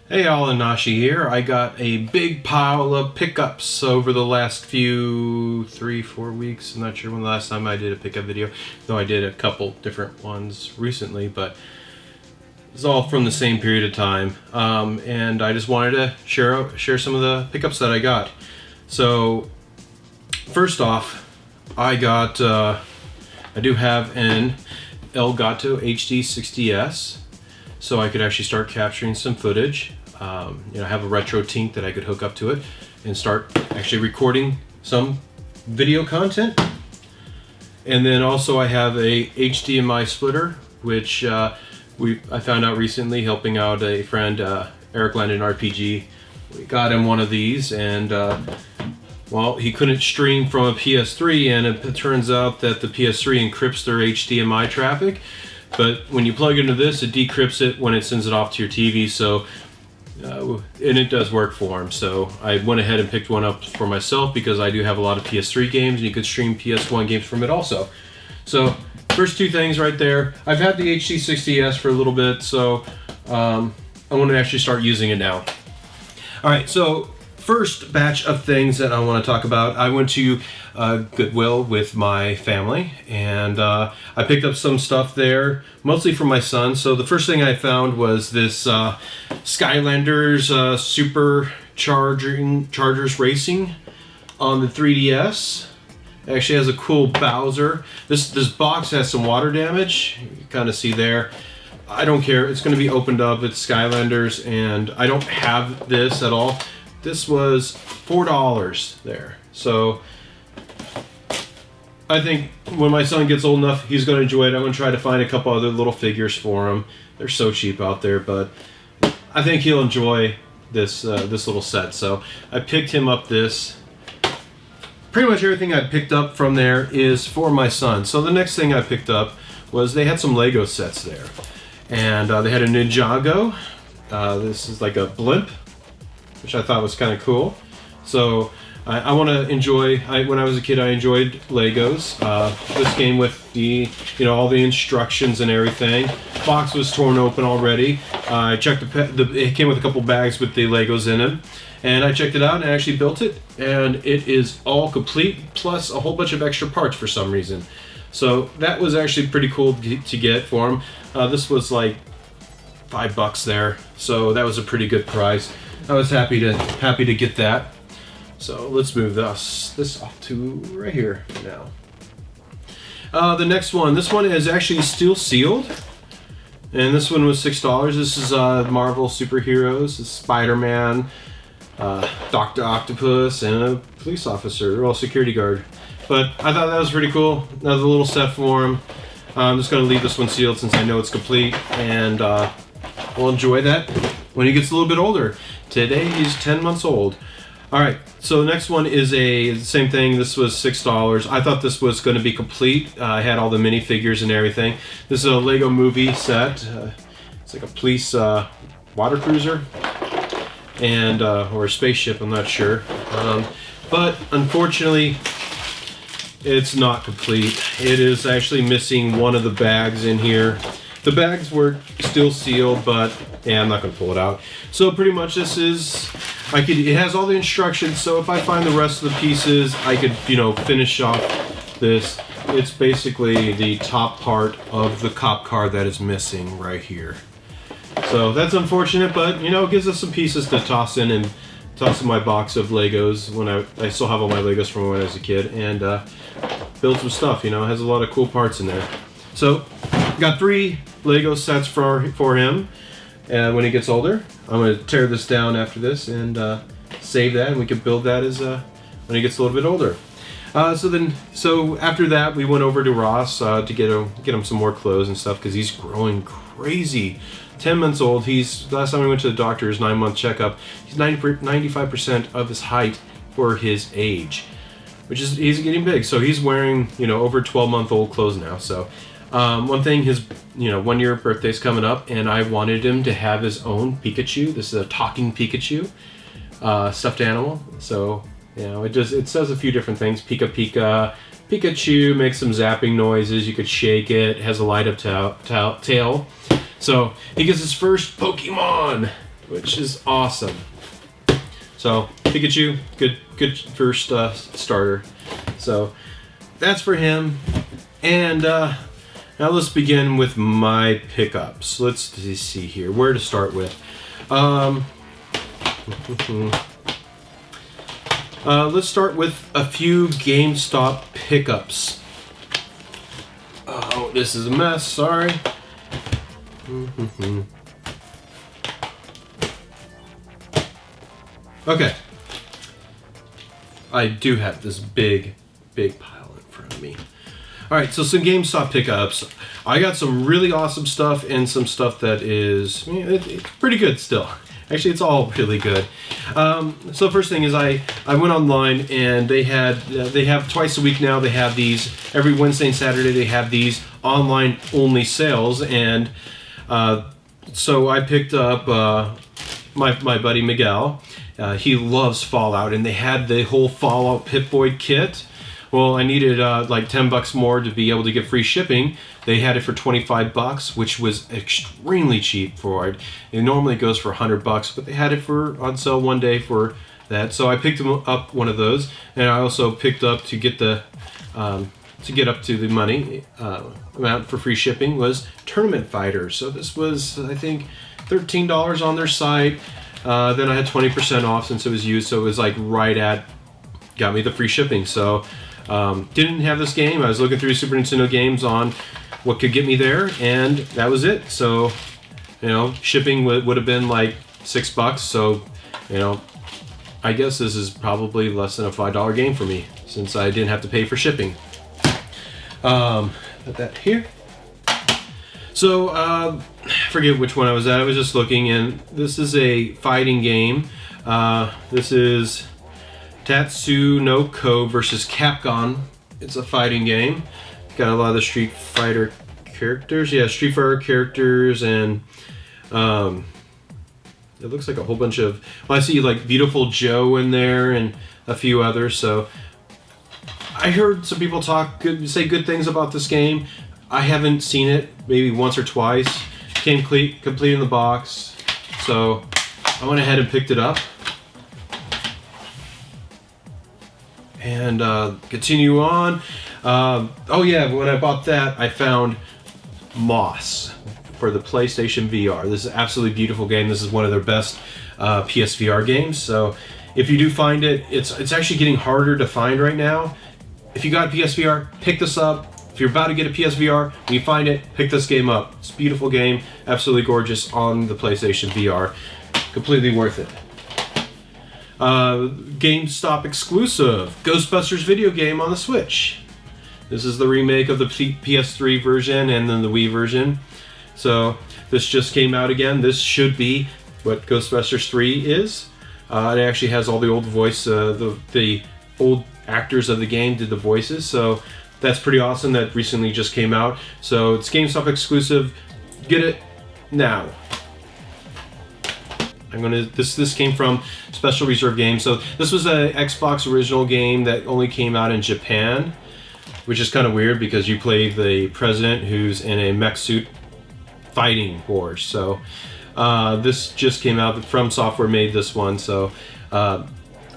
Hey all, Aenashi here. I got a big pile of pickups over the last few 3-4 weeks. I'm not sure when the last time I did a pickup video, though I did a couple different ones recently, but it's all from the same period of time. And I just wanted to share some of the pickups that I got. So first off, I do have an Elgato HD 60S, so I could actually start capturing some footage. I have a retro tink that I could hook up to it and start actually recording some video content. And then also I have a HDMI splitter, which I found out recently helping out a friend, Eric Landon RPG. We got him one of these, and well, he couldn't stream from a PS3, and it turns out that the PS3 encrypts their HDMI traffic. But when you plug into this, it decrypts it when it sends it off to your TV, so and it does work for him. So I went ahead and picked one up for myself because I do have a lot of PS3 games, and you could stream PS1 games from it also. So first two things right there. I've had the HD60S for a little bit, so I want to actually start using it now. All right, so first batch of things that I want to talk about. I went to Goodwill with my family, and I picked up some stuff there, mostly for my son. So the first thing I found was this Skylanders Chargers Racing on the 3DS. It actually has a cool Bowser. This box has some water damage. You kind of see there. I don't care. It's going to be opened up. It's Skylanders, and I don't have this at all. This was $4 there. So I think when my son gets old enough, he's going to enjoy it. I'm going to try to find a couple other little figures for him. They're so cheap out there, but I think he'll enjoy this this little set. So I picked him up this. Pretty much everything I picked up from there is for my son. So the next thing I picked up was they had some Lego sets there. And they had a Ninjago. This is like a blimp, which I thought was kind of cool. So I want to enjoy. When I was a kid, I enjoyed Legos. This came with the, all the instructions and everything. Box was torn open already. I checked it came with a couple bags with the Legos in it, and I checked it out and I actually built it, and it is all complete plus a whole bunch of extra parts for some reason. So that was actually pretty cool to get for him. This was like $5 there, so that was a pretty good price. I was happy to get that. So let's move this off to right here now. The next one, this one is actually still sealed, and this one was $6. This is Marvel superheroes, this is Spider-Man, Dr. Octopus, and a police officer, or security guard. But I thought that was pretty cool. Another little set for him. I'm just going to leave this one sealed since I know it's complete, and we'll enjoy that when he gets a little bit older. Today he's 10 months old. Alright, so the next one is the same thing. This was $6. I thought this was going to be complete. I had all the minifigures and everything. This is a Lego movie set. It's like a police water cruiser and or a spaceship, I'm not sure. But unfortunately, it's not complete. It is actually missing one of the bags in here. The bags were still sealed, but yeah, I'm not going to pull it out. So pretty much this is, it has all the instructions, so if I find the rest of the pieces, I could, finish off this. It's basically the top part of the cop car that is missing right here. So that's unfortunate, but it gives us some pieces to toss in my box of Legos when I still have all my Legos from when I was a kid, and build some stuff. It has a lot of cool parts in there. So got 3 Lego sets for him, and when he gets older, I'm going to tear this down after this and save that, and we can build that as when he gets a little bit older. So after that, we went over to Ross to get him some more clothes and stuff, because he's growing crazy. 10 months old. Last time we went to the doctor, his 9-month checkup, he's 95% of his height for his age, which is, he's getting big. So he's wearing, over 12-month-old clothes now. So one thing, his 1-year birthday's coming up, and I wanted him to have his own Pikachu. This is a talking Pikachu stuffed animal. So it says a few different things. Pika Pika. Pikachu makes some zapping noises. You could shake it. It has a light up tail. So he gets his first Pokemon, which is awesome. So Pikachu, good first starter. So that's for him. And now let's begin with my pickups. Let's see here where to start with. Let's start with a few GameStop pickups. Oh, this is a mess. Sorry. Okay. I do have this big pile in front of me. Alright, so some GameStop pickups. I got some really awesome stuff and some stuff that is it's pretty good still. Actually, it's all really good. So first thing is I went online and they have twice a week now. They have these every Wednesday and Saturday. They have these online only sales, and so I picked up my buddy Miguel. He loves Fallout, and they had the whole Fallout Pip-Boy kit. Well, I needed like $10 more to be able to get free shipping. They had it for $25, which was extremely cheap for it. It normally goes for $100, but they had it on sale one day for that. So I picked up one of those, and I also picked up to get the to get up to the money amount for free shipping was Tournament Fighters. So this was, I think, $13 on their site. Then I had 20% off since it was used, so it was like got me the free shipping. So didn't have this game. I was looking through Super Nintendo games on what could get me there, and that was it. So, shipping would have been like $6. So, I guess this is probably less than a $5 game for me since I didn't have to pay for shipping. Put that here. So, I forget which one I was at. I was just looking, and this is a fighting game. This is Tatsunoko versus Capcom. It's a fighting game. Got a lot of the Street Fighter characters. Yeah, Street Fighter characters, and it looks like a whole bunch of... Well, I see like Beautiful Joe in there and a few others. So I heard some people say good things about this game. I haven't seen it, maybe once or twice. Came complete in the box, so I went ahead and picked it up. And continue on. Oh yeah, when I bought that, I found Moss for the PlayStation VR. This is an absolutely beautiful game. This is one of their best PSVR games. So if you do find it, it's actually getting harder to find right now. If you got PSVR, pick this up. If you're about to get a PSVR, when you find it, pick this game up. It's a beautiful game, absolutely gorgeous on the PlayStation VR. Completely worth it. GameStop exclusive, Ghostbusters video game on the Switch. This is the remake of the PS3 version and then the Wii version. So this just came out again. This should be what Ghostbusters 3 is. It actually has all the old voice, the old actors of the game did the voices. So that's pretty awesome. That recently just came out. So it's GameStop exclusive. Get it now. This came from Special Reserve Games. So this was an Xbox original game that only came out in Japan, which is kind of weird because you play the president who's in a mech suit fighting wars. So this just came out. From Software made this one. So I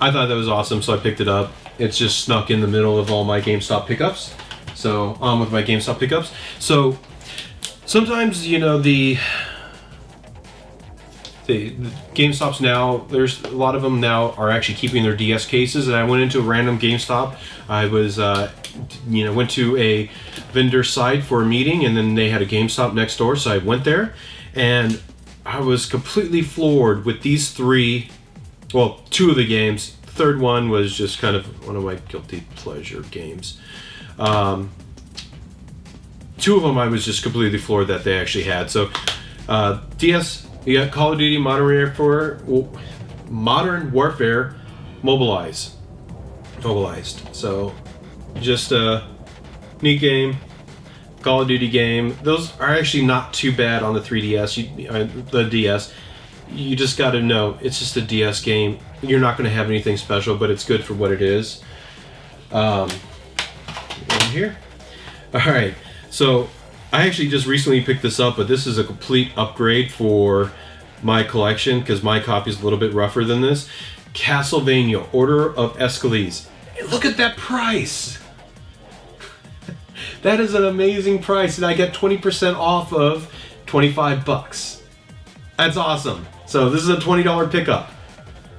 thought that was awesome. So I picked it up. It's just snuck in the middle of all my GameStop pickups. So on with my GameStop pickups. So sometimes, the GameStops now, there's a lot of them now are actually keeping their DS cases. And I went into a random GameStop. I was, went to a vendor site for a meeting, and then they had a GameStop next door. So I went there, and I was completely floored with these three. Well, two of the games. The third one was just kind of one of my guilty pleasure games. Two of them I was just completely floored that they actually had. So, DS, you got Call of Duty Modern Warfare Mobilized. So, just a neat game. Call of Duty game. Those are actually not too bad on the 3DS. The DS. You just got to know it's just a DS game. You're not going to have anything special, but it's good for what it is. In here. All right. So I actually just recently picked this up, but this is a complete upgrade for my collection, because my copy is a little bit rougher than this. Castlevania Order of Escalades. And look at that price! That is an amazing price, and I get 20% off of 25 bucks. That's awesome. So this is a $20 pickup.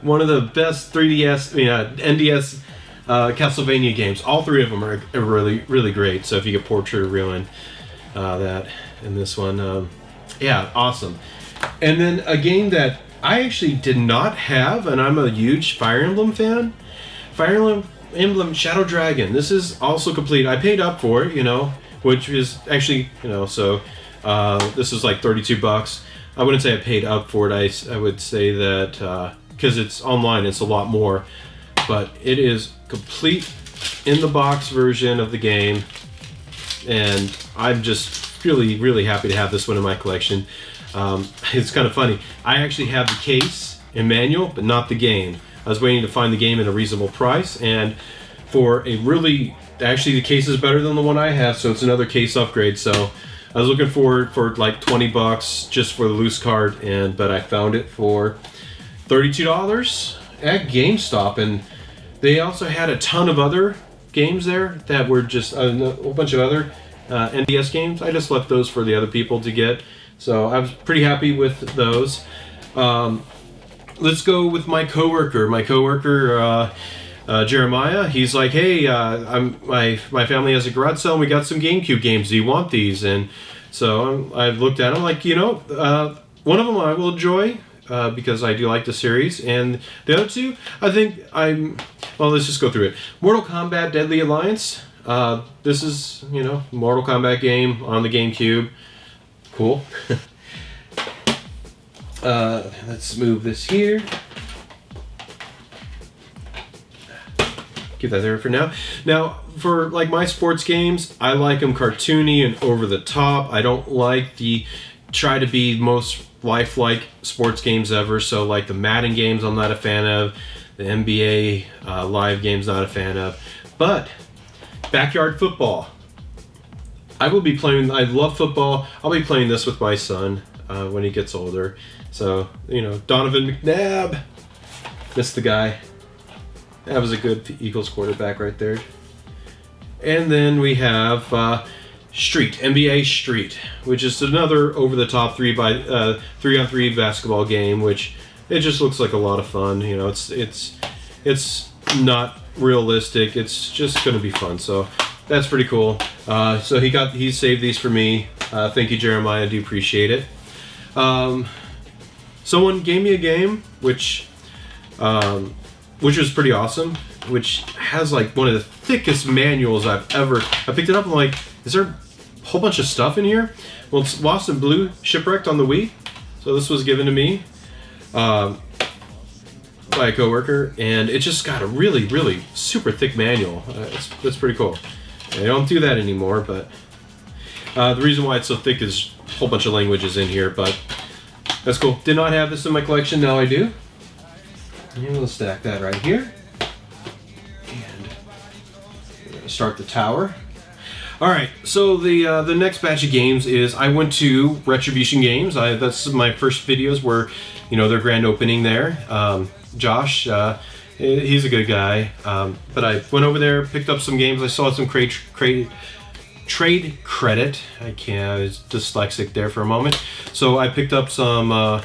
One of the best 3DS, NDS Castlevania games. All three of them are really, really great. So if you get Portrait of Ruin, that and this one, yeah, awesome. And then a game that I actually did not have, and I'm a huge Fire Emblem fan. Fire Emblem Shadow Dragon. This is also complete. I paid up for it, which is actually, so this is like 32 bucks. I wouldn't say I paid up for it. I would say that because it's online, it's a lot more. But it is complete in the box version of the game, and I'm just really, really happy to have this one in my collection. It's kind of funny. I actually have the case and manual, but not the game. I was waiting to find the game at a reasonable price, and for a really, actually the case is better than the one I have, so it's another case upgrade. So I was looking for like 20 bucks just for the loose card, but I found it for $32 at GameStop, and they also had a ton of other games there that were just a whole bunch of other NDS games. I just left those for the other people to get, so I was pretty happy with those. Let's go with my coworker. Jeremiah. He's like, hey, my family has a garage sale, and we got some GameCube games. Do you want these? And so I've looked at them, like, one of them I will enjoy because I do like the series, and the other two, I think well, let's just go through it. Mortal Kombat Deadly Alliance. This is, Mortal Kombat game on the GameCube. Cool. Let's move this here. Keep that there for now. Now, for like my sports games, I like them cartoony and over the top. I don't like the try to be most lifelike sports games ever. So like the Madden games, I'm not a fan of. The NBA live games, not a fan of. But backyard football, I will be playing. I love football. I'll be playing this with my son when he gets older. So, Donovan McNabb, missed the guy. That was a good Eagles quarterback right there. And then we have Street, NBA Street, which is another over-the-top 3-on-3 basketball game, which it just looks like a lot of fun. It's not realistic. It's just going to be fun. So that's pretty cool. So he saved these for me. Thank you, Jeremiah. I do appreciate it. Someone gave me a game which was pretty awesome, which has like one of the thickest manuals I've ever. I picked it up and I'm like, is there a whole bunch of stuff in here? Well, it's Lost in Blue Shipwrecked on the Wii. So this was given to me by a coworker, and it just got a really, really super thick manual. That's pretty cool. They don't do that anymore, but the reason why it's so thick is a whole bunch of languages in here, but that's cool. Did not have this in my collection, now I do. And we'll stack that right here. And we're going to start the tower. Alright, so the next batch of games is I went to Retribution Games. That's my first videos where, their grand opening there. Josh, he's a good guy. But I went over there, picked up some games. I saw some trade credit. I was dyslexic there for a moment. So I picked up some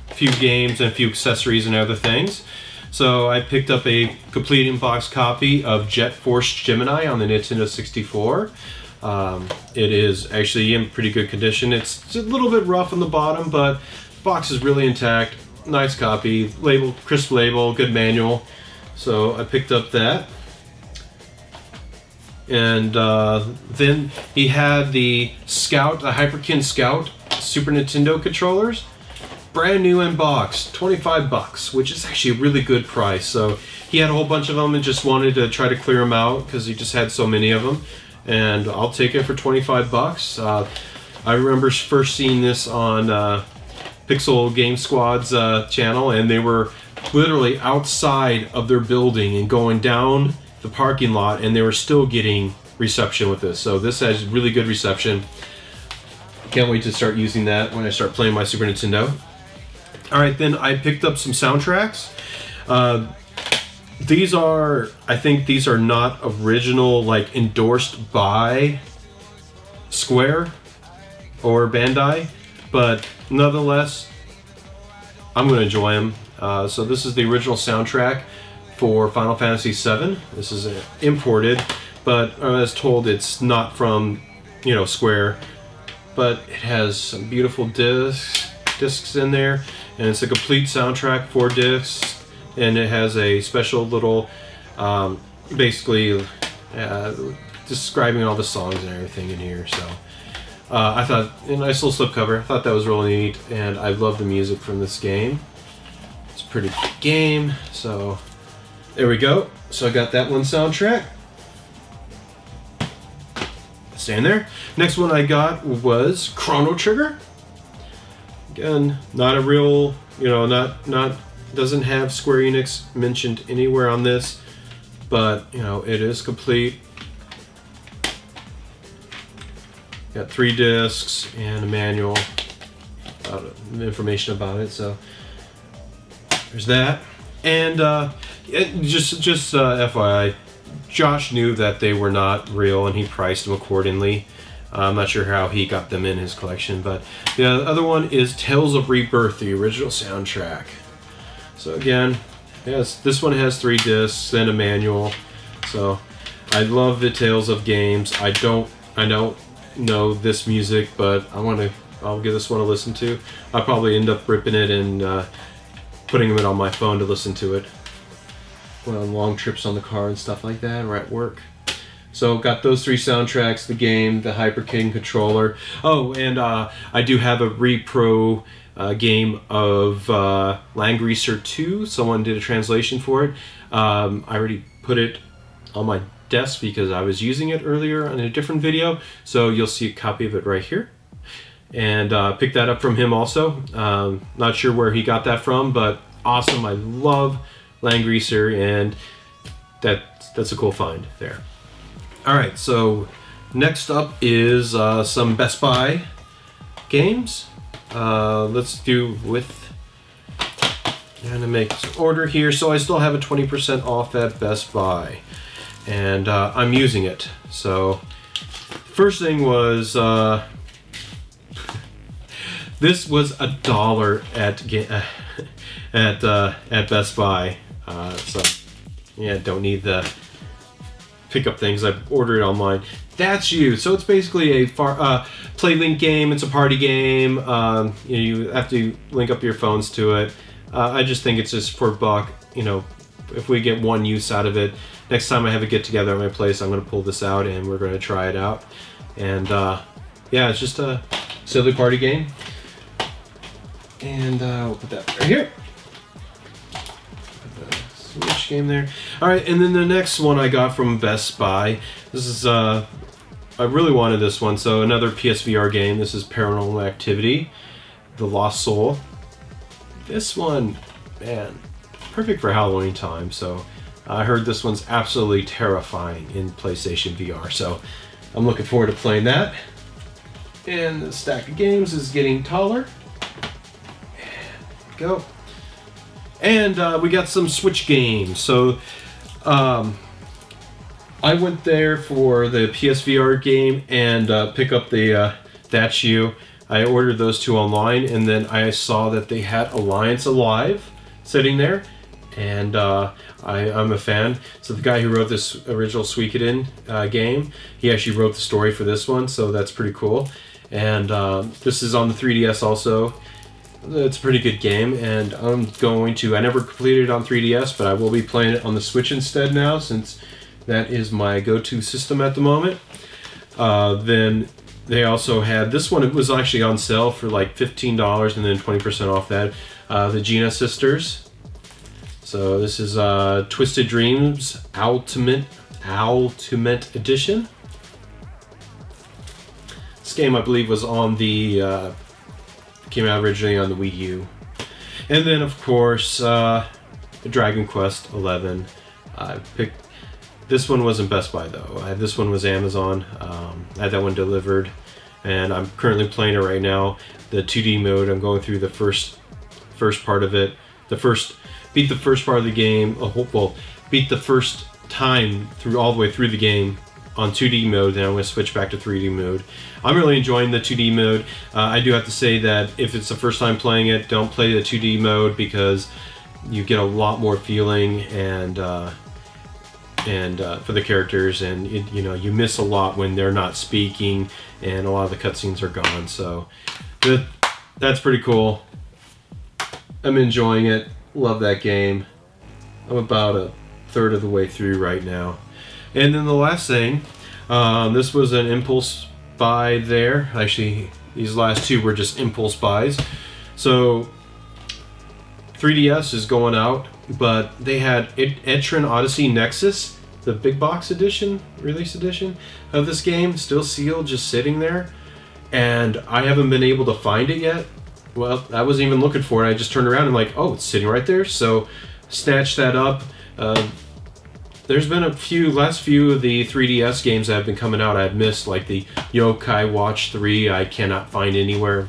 few games and a few accessories and other things. So I picked up a complete in-box copy of Jet Force Gemini on the Nintendo 64. It is actually in pretty good condition. It's a little bit rough on the bottom, but the box is really intact. Nice copy, label, crisp label, good manual. So I picked up that. And then he had the Scout, the Hyperkin Scout Super Nintendo controllers. Brand new in box, 25 bucks, which is actually a really good price. So he had a whole bunch of them and just wanted to try to clear them out because he just had so many of them. And I'll take it for 25 bucks. I remember first seeing this on Pixel Game Squad's channel, and they were literally outside of their building and going down the parking lot, and they were still getting reception with this. So this has really good reception. Can't wait to start using that when I start playing my Super Nintendo. All right, then I picked up some soundtracks. These are, I think these are not original, like endorsed by Square or Bandai, but nonetheless, I'm going to enjoy them. So this is the original soundtrack for Final Fantasy VII. This is imported, but as told, it's not from, Square, but it has some beautiful discs in there, and it's a complete soundtrack, 4 discs. And it has a special little, basically, describing all the songs and everything in here. So I thought, a nice little slipcover. I thought that was really neat, and I love the music from this game. It's a pretty good game. So there we go. So I got that one soundtrack. Staying there. Next one I got was Chrono Trigger. Again, not a real, not doesn't have Square Enix mentioned anywhere on this, but it is complete. Got 3 discs and a manual, information about it. So there's that. And just FYI, Josh knew that they were not real, and he priced them accordingly. I'm not sure how he got them in his collection, but the other one is Tales of Rebirth, the original soundtrack. So again, yes, this one has 3 discs and a manual. So I love the Tales of games. I don't know this music, but I'll give this one a listen to. I'll probably end up ripping it and putting it on my phone to listen to it. Went on long trips on the car and stuff like that, or at work. So got those 3 soundtracks, the game, the Hyper King controller. Oh, and I do have a repro game of Land Greaser 2. Someone did a translation for it. I already put it on my desk because I was using it earlier in a different video. So you'll see a copy of it right here. And picked that up from him also. Not sure where he got that from, but awesome. I love Land Greaser, and that's a cool find there. Alright, so next up is some Best Buy games. Let's do with, I'm gonna make some order here. So I still have a 20% off at Best Buy, and I'm using it. So first thing was this was $1 at Best Buy. So yeah, don't need the pickup things. I ordered it online. That's you. So it's basically a PlayLink game. It's a party game. You have to link up your phones to it. I just think it's just for $1. If we get one use out of it, next time I have a get together at my place, I'm going to pull this out and we're going to try it out. And yeah, it's just a silly party game. And we'll put that right here. Put the Switch game there. All right, and then the next one I got from Best Buy. This is I really wanted this one, so another PSVR game. This is Paranormal Activity, The Lost Soul. This one, man, perfect for Halloween time. So I heard this one's absolutely terrifying in PlayStation VR. So I'm looking forward to playing that. And the stack of games is getting taller. Go. And we got some Switch games. So I went there for the PSVR game and pick up the That's You. I ordered those 2 online, and then I saw that they had Alliance Alive sitting there, and I'm a fan. So the guy who wrote this original Suikoden game, he actually wrote the story for this one, so that's pretty cool. And this is on the 3DS also. It's a pretty good game, and I never completed it on 3DS, but I will be playing it on the Switch instead now, since that is my go-to system at the moment. Then they also had this one. It was actually on sale for like $15 and then 20% off that. The Gina Sisters. So this is Twisted Dreams Ultimate Edition. This game, I believe, was on the came out originally on the Wii U. And then, of course, Dragon Quest XI. I picked. This one wasn't Best Buy though. This one was Amazon. I had that one delivered, and I'm currently playing it right now. The 2D mode. I'm going through the first first part of it. Beat the first part of the game. Beat the first time through all the way through the game on 2D mode. Then I'm going to switch back to 3D mode. I'm really enjoying the 2D mode. I do have to say that if it's the first time playing it, don't play the 2D mode because you get a lot more feeling and for the characters, and you miss a lot when they're not speaking, and a lot of the cutscenes are gone. So that's pretty cool. I'm enjoying it. Love that game. I'm about a third of the way through right now. And then the last thing, this was an impulse buy there. Actually, these last two were just impulse buys. So 3DS is going out, but they had Etran Odyssey Nexus, the big box edition, release edition of this game, still sealed, just sitting there. And I haven't been able to find it yet. Well, I wasn't even looking for it. I just turned around and like, oh, it's sitting right there. So snatched that up. There's been last few of the 3DS games that have been coming out I've missed, like the Yokai Watch 3, I cannot find anywhere.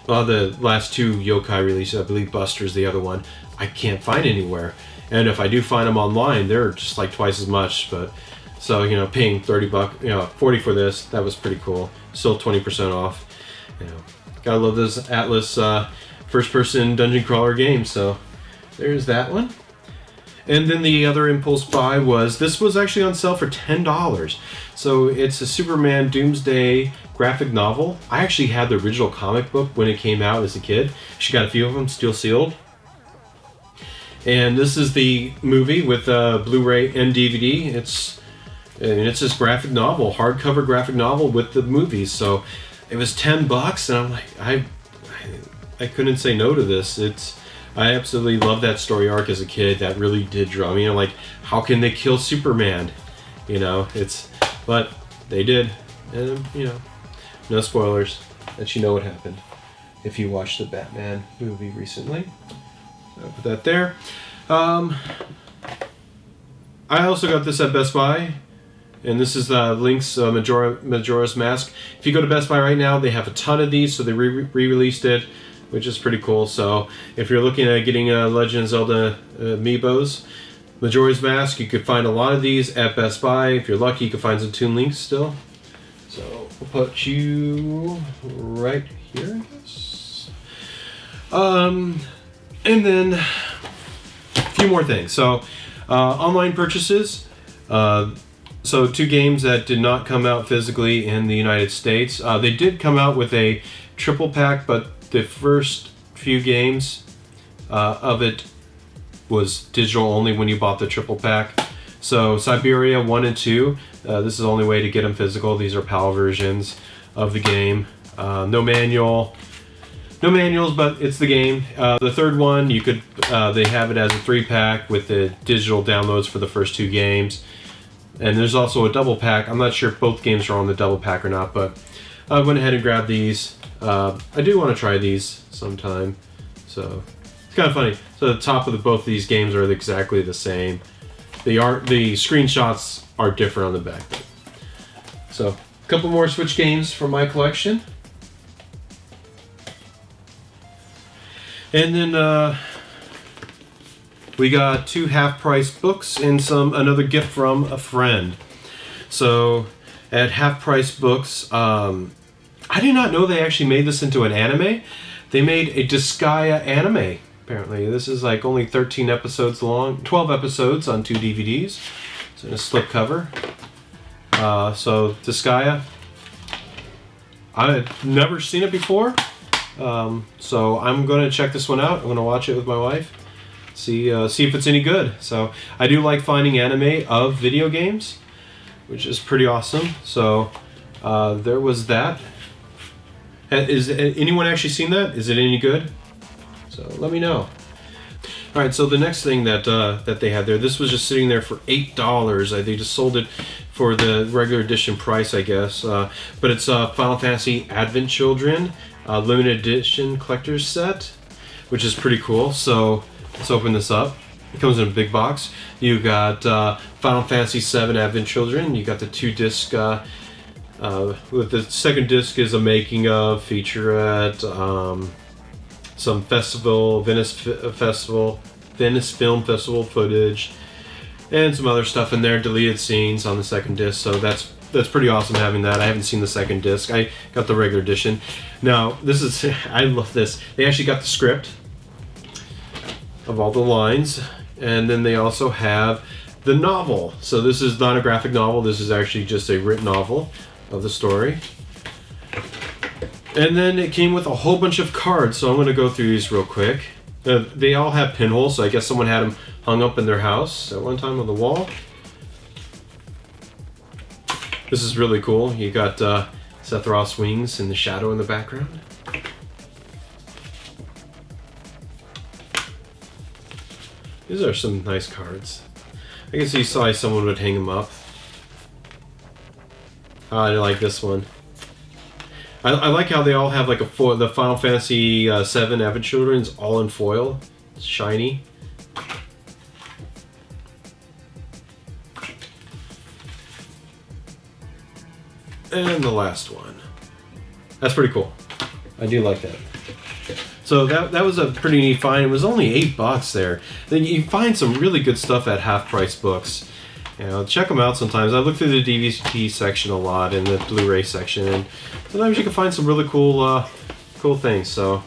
The last two Yokai releases, I believe Buster's the other one, I can't find anywhere. And if I do find them online, they're just like twice as much. But so, paying $30, 40 for this, that was pretty cool. Still 20% off. Gotta love those Atlas first-person dungeon crawler games. So there's that one. And then the other impulse buy this was actually on sale for $10. So it's a Superman Doomsday graphic novel. I actually had the original comic book when it came out as a kid. She got a few of them still sealed. And this is the movie with Blu-ray and DVD. It's this graphic novel, hardcover graphic novel with the movies. So it was $10, and I'm like, I couldn't say no to this. I absolutely loved that story arc as a kid. That really did draw me. I'm like, how can they kill Superman? But they did. And, no spoilers. Let you know what happened if you watched the Batman movie recently. So I'll put that there. I also got this at Best Buy. And this is Link's Majora's Mask. If you go to Best Buy right now, they have a ton of these, so they re-released it, which is pretty cool. So if you're looking at getting Legend of Zelda amiibos, Majora's Mask, you could find a lot of these at Best Buy. If you're lucky, you can find some Toon Links still. So we'll put you right here, I guess. And then a few more things. So online purchases. So two games that did not come out physically in the United States. They did come out with a triple pack, but the first few games of it was digital only when you bought the triple pack. So Siberia 1 and 2, this is the only way to get them physical. These are PAL versions of the game. No manuals, but it's the game. The third one, they have it as a 3-pack with the digital downloads for the first two games. And there's also a double pack. I'm not sure if both games are on the double pack or not, but I went ahead and grabbed these. I do want to try these sometime. So it's kind of funny. So the top of both of these games are exactly the same. The screenshots are different on the back. So a couple more Switch games from my collection. And then we got 2 half-price books and another gift from a friend. So at half-price books, I did not know they actually made this into an anime. They made a Disgaea anime, apparently. This is like only 13 episodes long, 12 episodes on 2 DVDs. It's in a slipcover. So Disgaea, I had never seen it before. So I'm going to check this one out. I'm going to watch it with my wife. See if it's any good. So I do like finding anime of video games, which is pretty awesome. So there was that. Is anyone actually seen that? Is it any good? So let me know. All right. So the next thing that they had there, this was just sitting there for $8. They just sold it for the regular edition price, I guess. But it's Final Fantasy Advent Children limited edition collector's set, which is pretty cool. So let's open this up. It comes in a big box. You got Final Fantasy VII Advent Children. You got the 2-disc. With the second disc is a making of, featurette, some Venice Film Festival footage, and some other stuff in there, deleted scenes on the second disc. So that's pretty awesome having that. I haven't seen the second disc. I got the regular edition. Now, this is, I love this. They actually got the script of all the lines, and then they also have the novel. So this is not a graphic novel. This is actually just a written novel of the story. And then it came with a whole bunch of cards, so I'm going to go through these real quick. They all have pinholes, so I guess someone had them hung up in their house at one time on the wall. This is really cool. You got Seth Roth's wings and the shadow in the background. These are some nice cards. I can see why someone would hang them up. I like this one. I like how they all have like a foil. The Final Fantasy VII Avid Children's all in foil. It's shiny. And the last one. That's pretty cool. I do like that. So that was a pretty neat find. It was only $8 there. Then you find some really good stuff at half-price books. You know, check them out sometimes. I look through the DVD section a lot and the Blu-ray section, and sometimes you can find some really cool things. So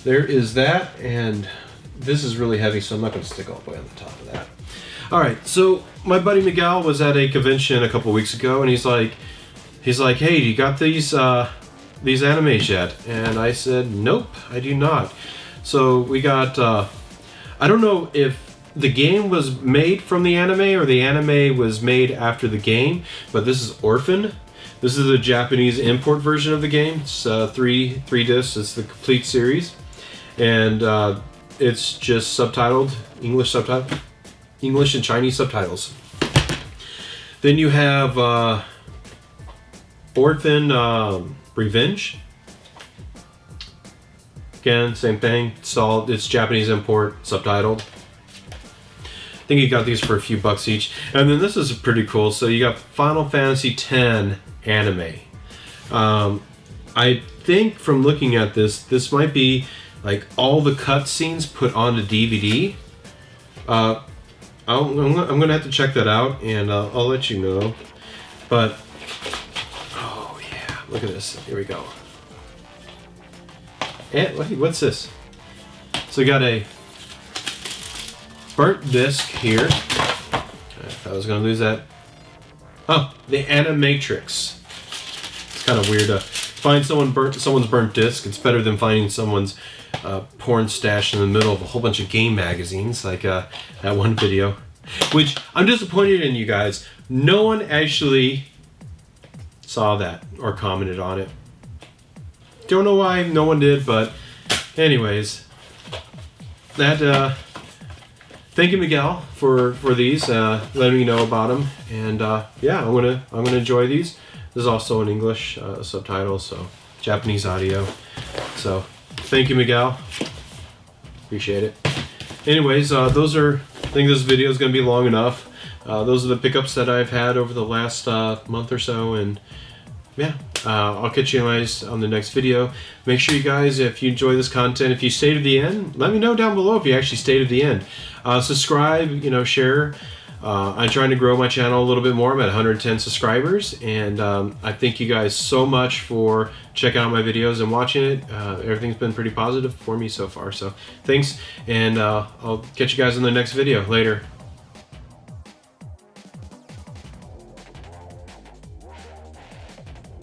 there is that, and this is really heavy, so I'm not going to stick all the way on the top of that. All right, so my buddy Miguel was at a convention a couple weeks ago, and he's like, "Hey, you got these animes yet?" And I said, "Nope, I do not." So we got, I don't know if the game was made from the anime or the anime was made after the game, but this is Orphan. This is the Japanese import version of the game. It's three discs. It's the complete series, and it's just subtitled, English and Chinese subtitles. Then you have Orphan Revenge. Again, same thing. It's Japanese import, subtitled. I think you got these for a few bucks each. And then this is pretty cool. So you got Final Fantasy X anime. I think from looking at this might be like all the cutscenes put onto DVD. I'm gonna have to check that out, and I'll let you know. But oh yeah, look at this. Here we go. And what's this? So we got a burnt disc here. I was gonna lose that. Oh, the Animatrix. It's kind of weird to find someone's burnt disc. It's better than finding someone's porn stash in the middle of a whole bunch of game magazines, like that one video. Which I'm disappointed in you guys. No one actually saw that or commented on it. Don't know why no one did, but anyways, that. Thank you, Miguel, for these. Letting me know about them, and yeah, I'm gonna enjoy these. This is also in English subtitles, so Japanese audio. So thank you, Miguel. Appreciate it. Anyways, I think this video is gonna be long enough. Those are the pickups that I've had over the last month or so, and yeah, I'll catch you guys on the next video. Make sure you guys, if you enjoy this content, if you stay to the end, let me know down below if you actually stay to the end. Subscribe, share. I'm trying to grow my channel a little bit more. I'm at 110 subscribers, and I thank you guys so much for checking out my videos and watching it. Everything's been pretty positive for me so far, so thanks, and I'll catch you guys in the next video. Later.